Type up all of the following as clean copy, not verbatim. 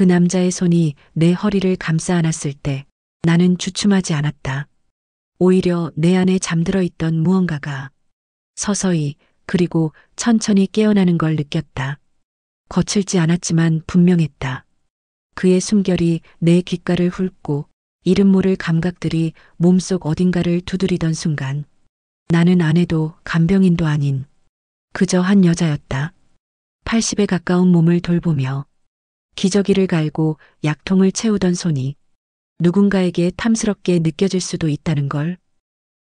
그 남자의 손이 내 허리를 감싸 안았을 때 나는 주춤하지 않았다. 오히려 내 안에 잠들어 있던 무언가가 서서히 그리고 천천히 깨어나는 걸 느꼈다. 거칠지 않았지만 분명했다. 그의 숨결이 내 귓가를 훑고 이름 모를 감각들이 몸속 어딘가를 두드리던 순간 나는 아내도 간병인도 아닌 그저 한 여자였다. 80에 가까운 몸을 돌보며 기저귀를 갈고 약통을 채우던 손이 누군가에게 탐스럽게 느껴질 수도 있다는 걸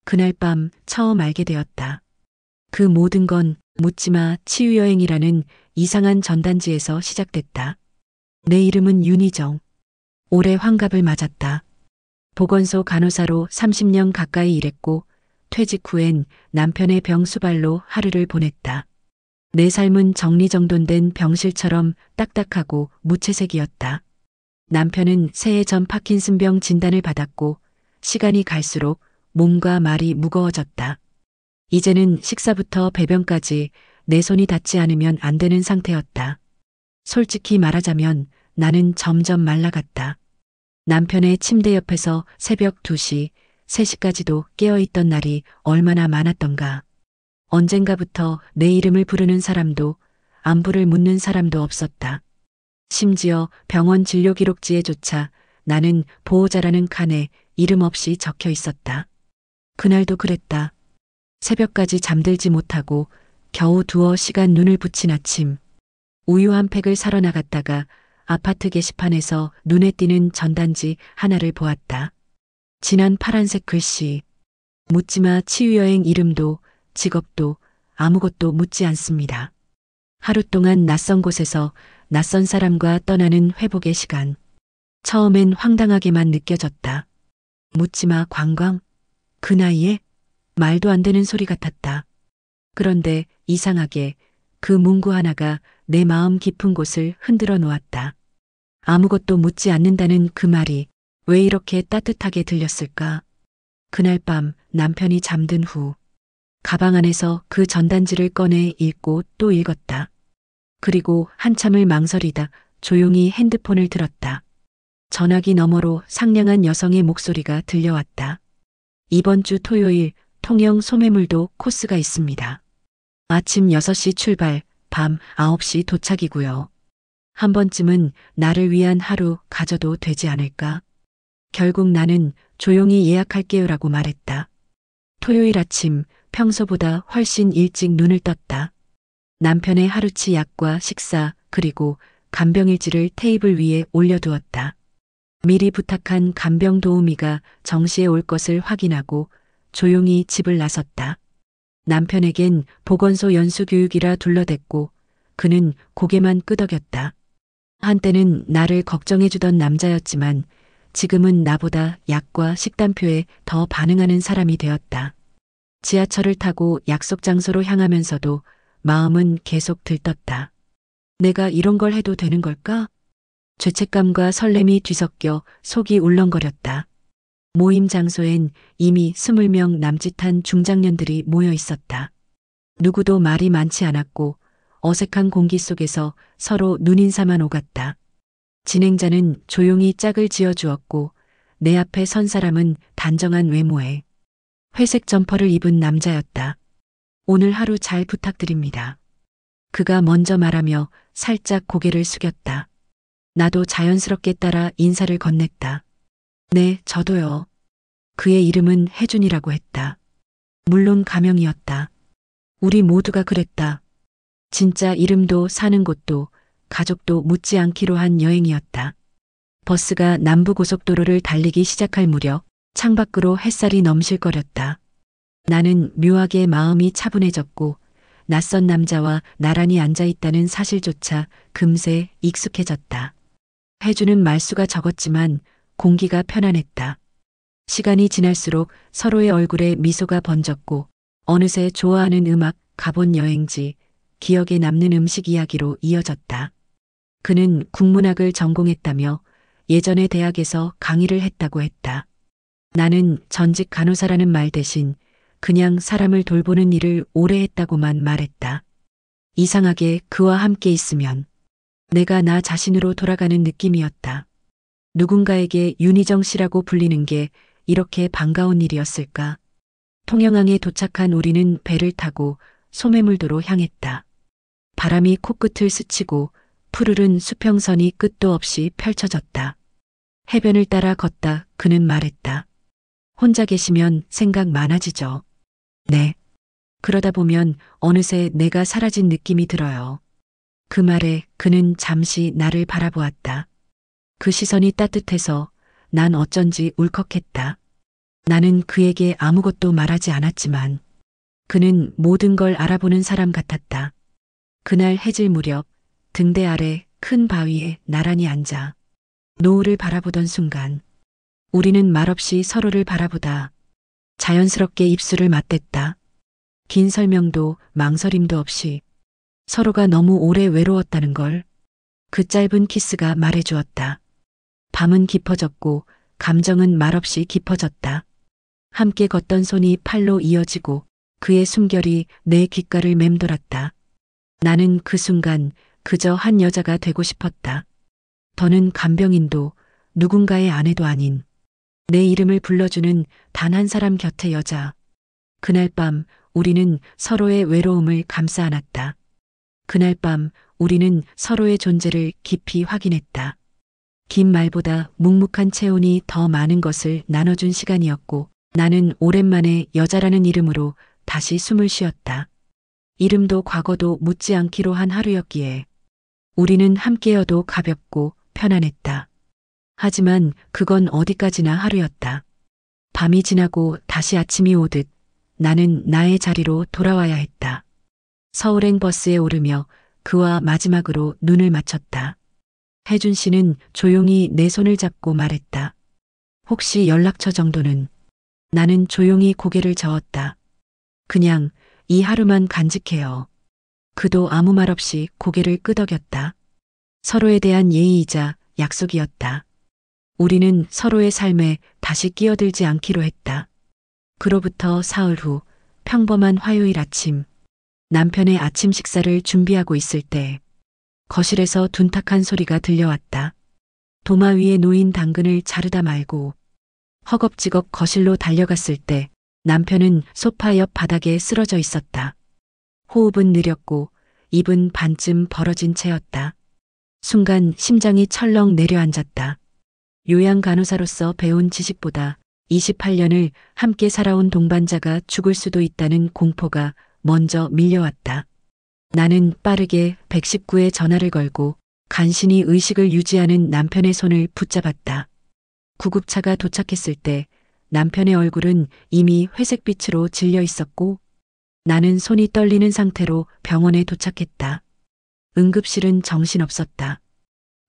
그날 밤 처음 알게 되었다. 그 모든 건 묻지마 치유여행이라는 이상한 전단지에서 시작됐다. 내 이름은 윤희정. 올해 환갑을 맞았다. 보건소 간호사로 30년 가까이 일했고 퇴직 후엔 남편의 병수발로 하루를 보냈다. 내 삶은 정리정돈된 병실처럼 딱딱하고 무채색이었다. 남편은 새해 전 파킨슨병 진단을 받았고 시간이 갈수록 몸과 말이 무거워졌다. 이제는 식사부터 배변까지 내 손이 닿지 않으면 안 되는 상태였다. 솔직히 말하자면 나는 점점 말라갔다. 남편의 침대 옆에서 새벽 2시, 3시까지도 깨어있던 날이 얼마나 많았던가. 언젠가부터 내 이름을 부르는 사람도 안부를 묻는 사람도 없었다. 심지어 병원 진료 기록지에조차 나는 보호자라는 칸에 이름 없이 적혀 있었다. 그날도 그랬다. 새벽까지 잠들지 못하고 겨우 두어 시간 눈을 붙인 아침. 우유 한 팩을 사러 나갔다가 아파트 게시판에서 눈에 띄는 전단지 하나를 보았다. 진한 파란색 글씨. 묻지마 치유여행 이름도 직업도 아무것도 묻지 않습니다. 하루 동안 낯선 곳에서 낯선 사람과 떠나는 회복의 시간. 처음엔 황당하게만 느껴졌다. 묻지마 관광? 그 나이에? 말도 안 되는 소리 같았다. 그런데 이상하게 그 문구 하나가 내 마음 깊은 곳을 흔들어 놓았다. 아무것도 묻지 않는다는 그 말이 왜 이렇게 따뜻하게 들렸을까? 그날 밤 남편이 잠든 후 가방 안에서 그 전단지를 꺼내 읽고 또 읽었다. 그리고 한참을 망설이다 조용히 핸드폰을 들었다. 전화기 너머로 상냥한 여성의 목소리가 들려왔다. 이번 주 토요일 통영 소매물도 코스가 있습니다. 아침 6시 출발, 밤 9시 도착이고요. 한 번쯤은 나를 위한 하루 가져도 되지 않을까? 결국 나는 조용히 예약할게요라고 말했다. 토요일 아침 평소보다 훨씬 일찍 눈을 떴다. 남편의 하루치 약과 식사 그리고 간병일지를 테이블 위에 올려두었다. 미리 부탁한 간병 도우미가 정시에 올 것을 확인하고 조용히 집을 나섰다. 남편에겐 보건소 연수교육이라 둘러댔고 그는 고개만 끄덕였다. 한때는 나를 걱정해주던 남자였지만 지금은 나보다 약과 식단표에 더 반응하는 사람이 되었다. 지하철을 타고 약속 장소로 향하면서도 마음은 계속 들떴다. 내가 이런 걸 해도 되는 걸까? 죄책감과 설렘이 뒤섞여 속이 울렁거렸다. 모임 장소엔 이미 20명 남짓한 중장년들이 모여 있었다. 누구도 말이 많지 않았고 어색한 공기 속에서 서로 눈인사만 오갔다. 진행자는 조용히 짝을 지어주었고 내 앞에 선 사람은 단정한 외모에 회색 점퍼를 입은 남자였다. 오늘 하루 잘 부탁드립니다. 그가 먼저 말하며 살짝 고개를 숙였다. 나도 자연스럽게 따라 인사를 건넸다. 네, 저도요. 그의 이름은 혜준이라고 했다. 물론 가명이었다. 우리 모두가 그랬다. 진짜 이름도 사는 곳도 가족도 묻지 않기로 한 여행이었다. 버스가 남부고속도로를 달리기 시작할 무렵 창밖으로 햇살이 넘실거렸다. 나는 묘하게 마음이 차분해졌고 낯선 남자와 나란히 앉아있다는 사실조차 금세 익숙해졌다. 혜주는 말수가 적었지만 공기가 편안했다. 시간이 지날수록 서로의 얼굴에 미소가 번졌고 어느새 좋아하는 음악, 가본 여행지, 기억에 남는 음식 이야기로 이어졌다. 그는 국문학을 전공했다며 예전에 대학에서 강의를 했다고 했다. 나는 전직 간호사라는 말 대신 그냥 사람을 돌보는 일을 오래 했다고만 말했다. 이상하게 그와 함께 있으면 내가 나 자신으로 돌아가는 느낌이었다. 누군가에게 윤희정 씨라고 불리는 게 이렇게 반가운 일이었을까? 통영항에 도착한 우리는 배를 타고 소매물도로 향했다. 바람이 코끝을 스치고 푸르른 수평선이 끝도 없이 펼쳐졌다. 해변을 따라 걷다 그는 말했다. 혼자 계시면 생각 많아지죠. 네. 그러다 보면 어느새 내가 사라진 느낌이 들어요. 그 말에 그는 잠시 나를 바라보았다. 그 시선이 따뜻해서 난 어쩐지 울컥했다. 나는 그에게 아무것도 말하지 않았지만 그는 모든 걸 알아보는 사람 같았다. 그날 해질 무렵 등대 아래 큰 바위에 나란히 앉아 노을을 바라보던 순간 우리는 말없이 서로를 바라보다 자연스럽게 입술을 맞댔다. 긴 설명도 망설임도 없이 서로가 너무 오래 외로웠다는 걸 그 짧은 키스가 말해주었다. 밤은 깊어졌고 감정은 말없이 깊어졌다. 함께 걷던 손이 팔로 이어지고 그의 숨결이 내 귓가를 맴돌았다. 나는 그 순간 그저 한 여자가 되고 싶었다. 더는 간병인도 누군가의 아내도 아닌 내 이름을 불러주는 단 한 사람 곁의 여자. 그날 밤 우리는 서로의 외로움을 감싸 안았다. 그날 밤 우리는 서로의 존재를 깊이 확인했다. 긴 말보다 묵묵한 체온이 더 많은 것을 나눠준 시간이었고 나는 오랜만에 여자라는 이름으로 다시 숨을 쉬었다. 이름도 과거도 묻지 않기로 한 하루였기에 우리는 함께여도 가볍고 편안했다. 하지만 그건 어디까지나 하루였다. 밤이 지나고 다시 아침이 오듯 나는 나의 자리로 돌아와야 했다. 서울행 버스에 오르며 그와 마지막으로 눈을 맞췄다. 혜준 씨는 조용히 내 손을 잡고 말했다. 혹시 연락처 정도는? 나는 조용히 고개를 저었다. 그냥 이 하루만 간직해요. 그도 아무 말 없이 고개를 끄덕였다. 서로에 대한 예의이자 약속이었다. 우리는 서로의 삶에 다시 끼어들지 않기로 했다. 그로부터 사흘 후 평범한 화요일 아침, 남편의 아침 식사를 준비하고 있을 때 거실에서 둔탁한 소리가 들려왔다. 도마 위에 놓인 당근을 자르다 말고 허겁지겁 거실로 달려갔을 때 남편은 소파 옆 바닥에 쓰러져 있었다. 호흡은 느렸고 입은 반쯤 벌어진 채였다. 순간 심장이 철렁 내려앉았다. 요양 간호사로서 배운 지식보다 28년을 함께 살아온 동반자가 죽을 수도 있다는 공포가 먼저 밀려왔다. 나는 빠르게 119에 전화를 걸고 간신히 의식을 유지하는 남편의 손을 붙잡았다. 구급차가 도착했을 때 남편의 얼굴은 이미 회색빛으로 질려 있었고 나는 손이 떨리는 상태로 병원에 도착했다. 응급실은 정신없었다.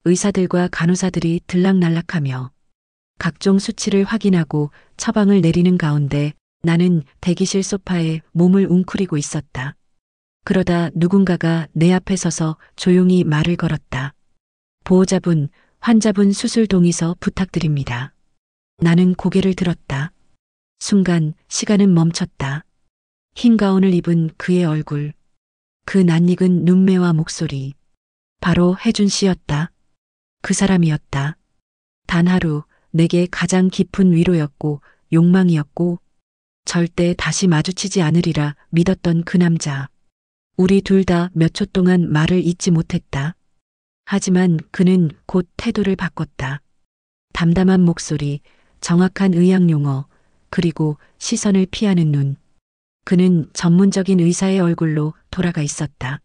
의사들과 간호사들이 들락날락하며 각종 수치를 확인하고 처방을 내리는 가운데 나는 대기실 소파에 몸을 웅크리고 있었다. 그러다 누군가가 내 앞에 서서 조용히 말을 걸었다. 보호자분, 환자분 수술 동의서 부탁드립니다. 나는 고개를 들었다. 순간 시간은 멈췄다. 흰 가운을 입은 그의 얼굴, 그 낯익은 눈매와 목소리, 바로 혜준 씨였다. 그 사람이었다. 단 하루 내게 가장 깊은 위로였고 욕망이었고 절대 다시 마주치지 않으리라 믿었던 그 남자. 우리 둘 다 몇 초 동안 말을 잇지 못했다. 하지만 그는 곧 태도를 바꿨다. 담담한 목소리, 정확한 의학 용어, 그리고 시선을 피하는 눈. 그는 전문적인 의사의 얼굴로 돌아가 있었다.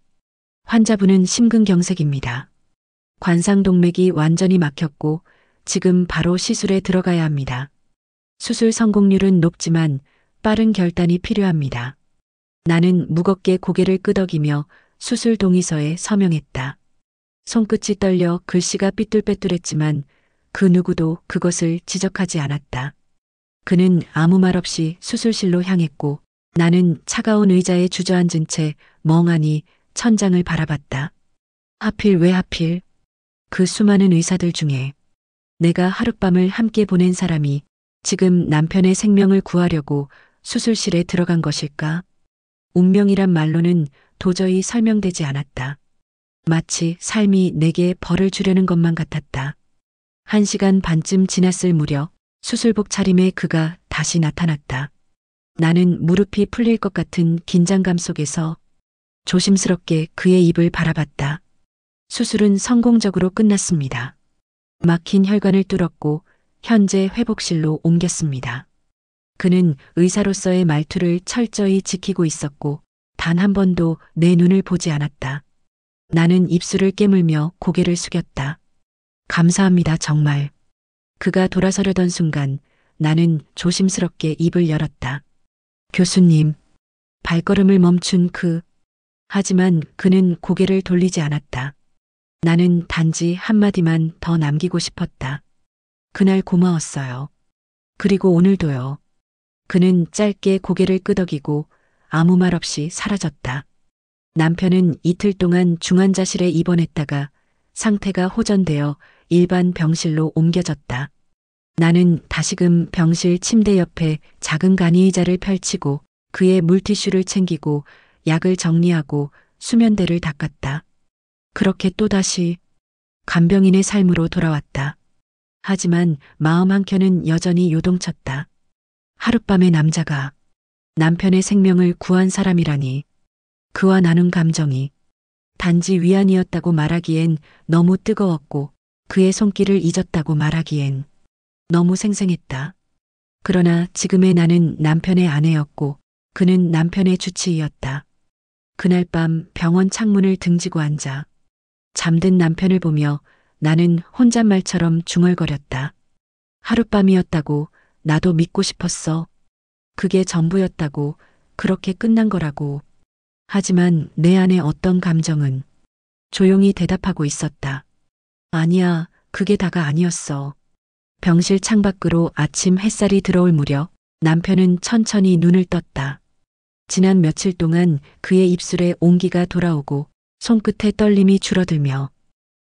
환자분은 심근경색입니다. 관상동맥이 완전히 막혔고 지금 바로 시술에 들어가야 합니다. 수술 성공률은 높지만 빠른 결단이 필요합니다. 나는 무겁게 고개를 끄덕이며 수술 동의서에 서명했다. 손끝이 떨려 글씨가 삐뚤빼뚤했지만 그 누구도 그것을 지적하지 않았다. 그는 아무 말 없이 수술실로 향했고 나는 차가운 의자에 주저앉은 채 멍하니 천장을 바라봤다. 하필 왜 하필 그 수많은 의사들 중에 내가 하룻밤을 함께 보낸 사람이 지금 남편의 생명을 구하려고 수술실에 들어간 것일까? 운명이란 말로는 도저히 설명되지 않았다. 마치 삶이 내게 벌을 주려는 것만 같았다. 1시간 반쯤 지났을 무렵 수술복 차림의 그가 다시 나타났다. 나는 무릎이 풀릴 것 같은 긴장감 속에서 조심스럽게 그의 입을 바라봤다. 수술은 성공적으로 끝났습니다. 막힌 혈관을 뚫었고 현재 회복실로 옮겼습니다. 그는 의사로서의 말투를 철저히 지키고 있었고 단 한 번도 내 눈을 보지 않았다. 나는 입술을 깨물며 고개를 숙였다. 감사합니다, 정말. 그가 돌아서려던 순간 나는 조심스럽게 입을 열었다. 교수님. 발걸음을 멈춘 하지만 그는 고개를 돌리지 않았다. 나는 단지 한마디만 더 남기고 싶었다. 그날 고마웠어요. 그리고 오늘도요. 그는 짧게 고개를 끄덕이고 아무 말 없이 사라졌다. 남편은 이틀 동안 중환자실에 입원했다가 상태가 호전되어 일반 병실로 옮겨졌다. 나는 다시금 병실 침대 옆에 작은 간이의자를 펼치고 그의 물티슈를 챙기고 약을 정리하고 수면대를 닦았다. 그렇게 또다시 간병인의 삶으로 돌아왔다. 하지만 마음 한켠은 여전히 요동쳤다. 하룻밤의 남자가 남편의 생명을 구한 사람이라니. 그와 나눈 감정이 단지 위안이었다고 말하기엔 너무 뜨거웠고 그의 손길을 잊었다고 말하기엔 너무 생생했다. 그러나 지금의 나는 남편의 아내였고 그는 남편의 주치의였다. 그날 밤 병원 창문을 등지고 앉아 잠든 남편을 보며 나는 혼잣말처럼 중얼거렸다. 하룻밤이었다고 나도 믿고 싶었어. 그게 전부였다고 그렇게 끝난 거라고. 하지만 내 안의 어떤 감정은 조용히 대답하고 있었다. 아니야, 그게 다가 아니었어. 병실 창밖으로 아침 햇살이 들어올 무렵 남편은 천천히 눈을 떴다. 지난 며칠 동안 그의 입술에 온기가 돌아오고 손끝에 떨림이 줄어들며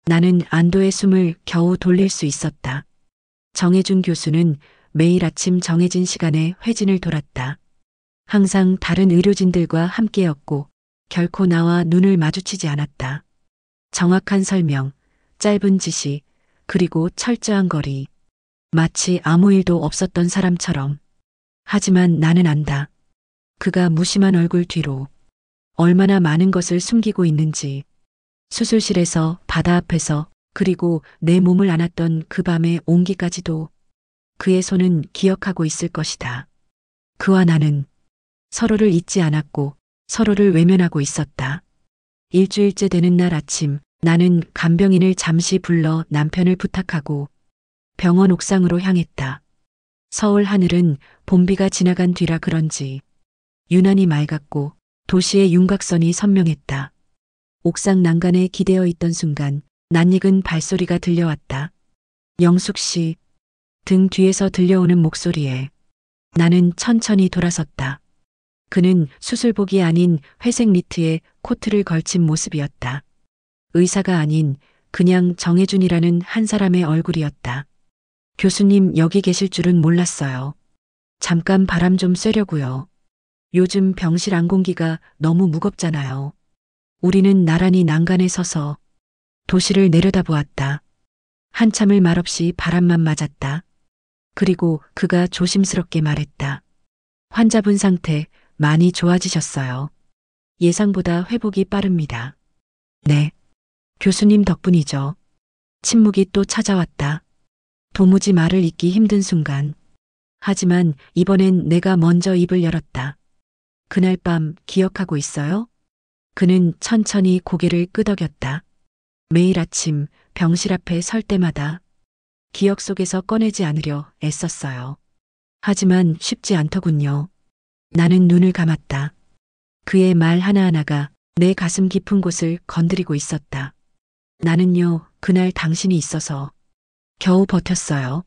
나는 안도의 숨을 겨우 돌릴 수 있었다. 정혜준 교수는 매일 아침 정해진 시간에 회진을 돌았다. 항상 다른 의료진들과 함께였고 결코 나와 눈을 마주치지 않았다. 정확한 설명, 짧은 지시, 그리고 철저한 거리. 마치 아무 일도 없었던 사람처럼. 하지만 나는 안다. 그가 무심한 얼굴 뒤로 얼마나 많은 것을 숨기고 있는지. 수술실에서, 바다 앞에서, 그리고 내 몸을 안았던 그 밤의 온기까지도 그의 손은 기억하고 있을 것이다. 그와 나는 서로를 잊지 않았고 서로를 외면하고 있었다. 일주일째 되는 날 아침 나는 간병인을 잠시 불러 남편을 부탁하고 병원 옥상으로 향했다. 서울 하늘은 봄비가 지나간 뒤라 그런지 유난히 맑았고 도시의 윤곽선이 선명했다. 옥상 난간에 기대어 있던 순간 낯익은 발소리가 들려왔다. 영숙 씨. 등 뒤에서 들려오는 목소리에 나는 천천히 돌아섰다. 그는 수술복이 아닌 회색 니트에 코트를 걸친 모습이었다. 의사가 아닌 그냥 정혜준이라는 한 사람의 얼굴이었다. 교수님 여기 계실 줄은 몰랐어요. 잠깐 바람 좀 쐬려고요. 요즘 병실 안공기가 너무 무겁잖아요. 우리는 나란히 난간에 서서 도시를 내려다보았다. 한참을 말없이 바람만 맞았다. 그리고 그가 조심스럽게 말했다. 환자분 상태 많이 좋아지셨어요. 예상보다 회복이 빠릅니다. 네. 교수님 덕분이죠. 침묵이 또 찾아왔다. 도무지 말을 잇기 힘든 순간. 하지만 이번엔 내가 먼저 입을 열었다. 그날 밤 기억하고 있어요? 그는 천천히 고개를 끄덕였다. 매일 아침 병실 앞에 설 때마다 기억 속에서 꺼내지 않으려 애썼어요. 하지만 쉽지 않더군요. 나는 눈을 감았다. 그의 말 하나하나가 내 가슴 깊은 곳을 건드리고 있었다. 나는요, 그날 당신이 있어서 겨우 버텼어요.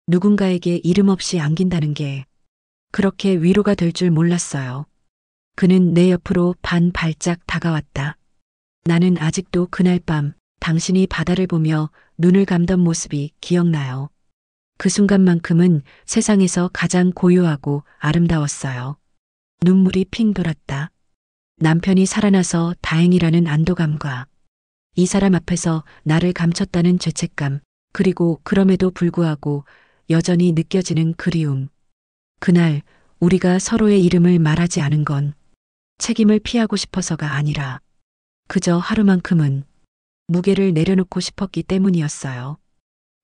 누군가에게 이름 없이 안긴다는 게 그렇게 위로가 될 줄 몰랐어요. 그는 내 옆으로 반 발짝 다가왔다. 나는 아직도 그날 밤 당신이 바다를 보며 눈을 감던 모습이 기억나요. 그 순간만큼은 세상에서 가장 고요하고 아름다웠어요. 눈물이 핑 돌았다. 남편이 살아나서 다행이라는 안도감과 이 사람 앞에서 나를 감췄다는 죄책감, 그리고 그럼에도 불구하고 여전히 느껴지는 그리움. 그날 우리가 서로의 이름을 말하지 않은 건 책임을 피하고 싶어서가 아니라 그저 하루만큼은 무게를 내려놓고 싶었기 때문이었어요.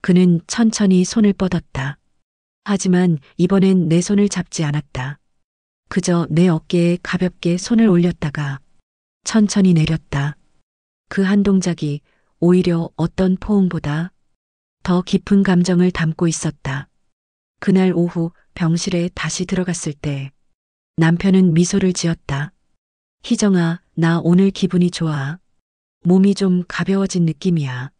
그는 천천히 손을 뻗었다. 하지만 이번엔 내 손을 잡지 않았다. 그저 내 어깨에 가볍게 손을 올렸다가 천천히 내렸다. 그 한 동작이 오히려 어떤 포옹보다 더 깊은 감정을 담고 있었다. 그날 오후 병실에 다시 들어갔을 때 남편은 미소를 지었다. 희정아, 나 오늘 기분이 좋아. 몸이 좀 가벼워진 느낌이야.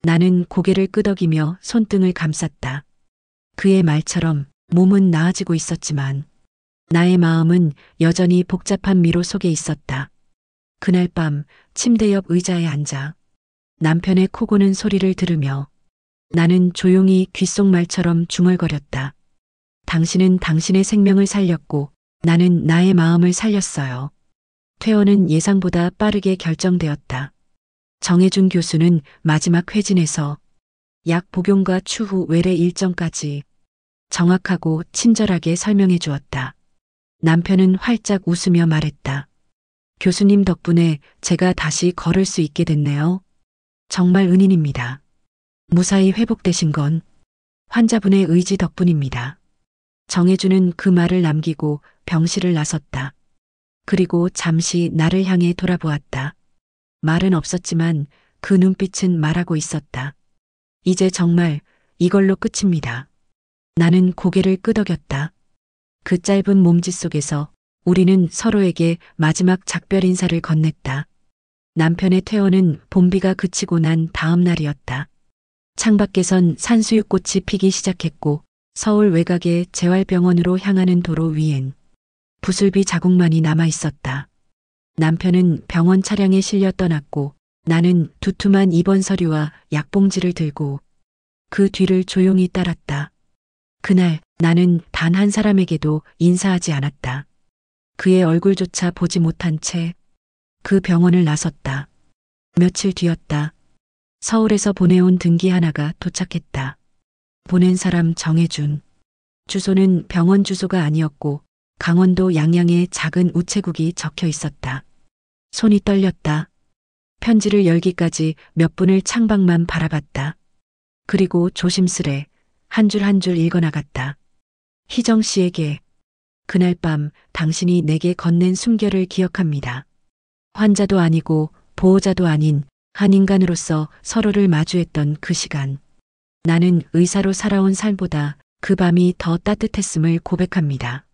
나는 고개를 끄덕이며 손등을 감쌌다. 그의 말처럼 몸은 나아지고 있었지만 나의 마음은 여전히 복잡한 미로 속에 있었다. 그날 밤 침대 옆 의자에 앉아 남편의 코 고는 소리를 들으며 나는 조용히 귓속말처럼 중얼거렸다. 당신은 당신의 생명을 살렸고 나는 나의 마음을 살렸어요. 퇴원은 예상보다 빠르게 결정되었다. 정해준 교수는 마지막 회진에서 약 복용과 추후 외래 일정까지 정확하고 친절하게 설명해 주었다. 남편은 활짝 웃으며 말했다. 교수님 덕분에 제가 다시 걸을 수 있게 됐네요. 정말 은인입니다. 무사히 회복되신 건 환자분의 의지 덕분입니다. 정해주는 그 말을 남기고 병실을 나섰다. 그리고 잠시 나를 향해 돌아보았다. 말은 없었지만 그 눈빛은 말하고 있었다. 이제 정말 이걸로 끝입니다. 나는 고개를 끄덕였다. 그 짧은 몸짓 속에서 우리는 서로에게 마지막 작별 인사를 건넸다. 남편의 퇴원은 봄비가 그치고 난 다음 날이었다. 창밖에선 산수유꽃이 피기 시작했고 서울 외곽의 재활병원으로 향하는 도로 위엔 부슬비 자국만이 남아 있었다. 남편은 병원 차량에 실려 떠났고 나는 두툼한 입원 서류와 약봉지를 들고 그 뒤를 조용히 따랐다. 그날 나는 단 한 사람에게도 인사하지 않았다. 그의 얼굴조차 보지 못한 채 그 병원을 나섰다. 며칠 뒤였다. 서울에서 보내온 등기 하나가 도착했다. 보낸 사람 정해준. 주소는 병원 주소가 아니었고 강원도 양양의 작은 우체국이 적혀 있었다. 손이 떨렸다. 편지를 열기까지 몇 분을 창밖만 바라봤다. 그리고 조심스레 한 줄 한 줄 읽어나갔다. 희정 씨에게 그날 밤 당신이 내게 건넨 숨결을 기억합니다. 환자도 아니고 보호자도 아닌 한 인간으로서 서로를 마주했던 그 시간. 나는 의사로 살아온 삶보다 그 밤이 더 따뜻했음을 고백합니다.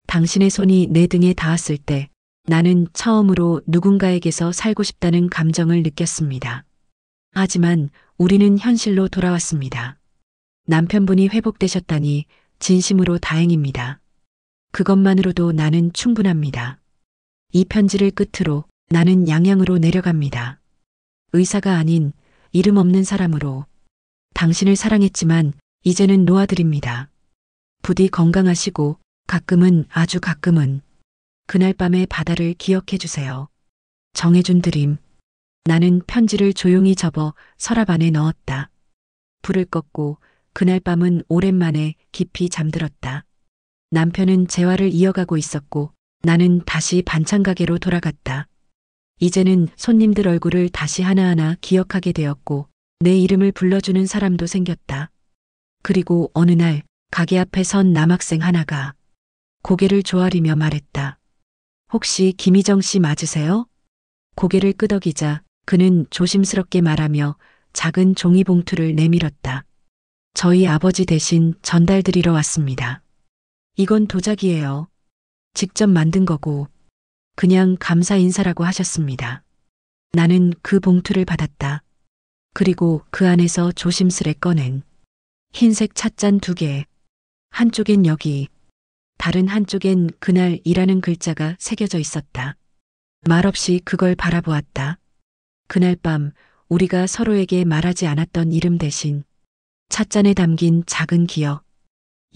당신의 손이 내 등에 닿았을 때 나는 처음으로 누군가에게서 살고 싶다는 감정을 느꼈습니다. 하지만 우리는 현실로 돌아왔습니다. 남편분이 회복되셨다니 진심으로 다행입니다. 그것만으로도 나는 충분합니다. 이 편지를 끝으로 나는 양양으로 내려갑니다. 의사가 아닌 이름 없는 사람으로 당신을 사랑했지만 이제는 놓아드립니다. 부디 건강하시고 가끔은 아주 가끔은 그날 밤의 바다를 기억해 주세요. 정해준 드림. 나는 편지를 조용히 접어 서랍 안에 넣었다. 불을 껐고 그날 밤은 오랜만에 깊이 잠들었다. 남편은 재활을 이어가고 있었고 나는 다시 반찬 가게로 돌아갔다. 이제는 손님들 얼굴을 다시 하나하나 기억하게 되었고 내 이름을 불러주는 사람도 생겼다. 그리고 어느 날 가게 앞에 선 남학생 하나가 고개를 조아리며 말했다. 혹시 김희정 씨 맞으세요? 고개를 끄덕이자 그는 조심스럽게 말하며 작은 종이 봉투를 내밀었다. 저희 아버지 대신 전달드리러 왔습니다. 이건 도자기예요. 직접 만든 거고 그냥 감사 인사라고 하셨습니다. 나는 그 봉투를 받았다. 그리고 그 안에서 조심스레 꺼낸 흰색 찻잔 2개. 한쪽엔 여기, 다른 한쪽엔 그날이라는 글자가 새겨져 있었다. 말없이 그걸 바라보았다. 그날 밤 우리가 서로에게 말하지 않았던 이름 대신 찻잔에 담긴 작은 기억,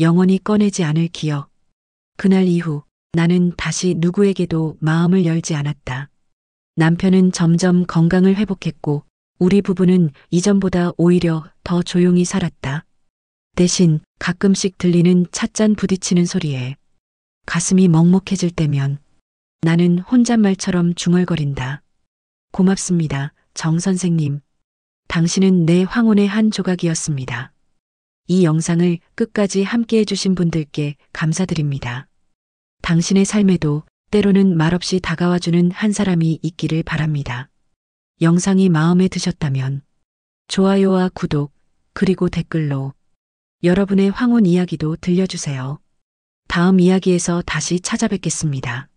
영원히 꺼내지 않을 기억. 그날 이후 나는 다시 누구에게도 마음을 열지 않았다. 남편은 점점 건강을 회복했고 우리 부부는 이전보다 오히려 더 조용히 살았다. 대신 가끔씩 들리는 찻잔 부딪히는 소리에 가슴이 먹먹해질 때면 나는 혼잣말처럼 중얼거린다. 고맙습니다, 정 선생님. 당신은 내 황혼의 한 조각이었습니다. 이 영상을 끝까지 함께 해주신 분들께 감사드립니다. 당신의 삶에도 때로는 말없이 다가와주는 한 사람이 있기를 바랍니다. 영상이 마음에 드셨다면 좋아요와 구독, 그리고 댓글로 여러분의 황혼 이야기도 들려주세요. 다음 이야기에서 다시 찾아뵙겠습니다.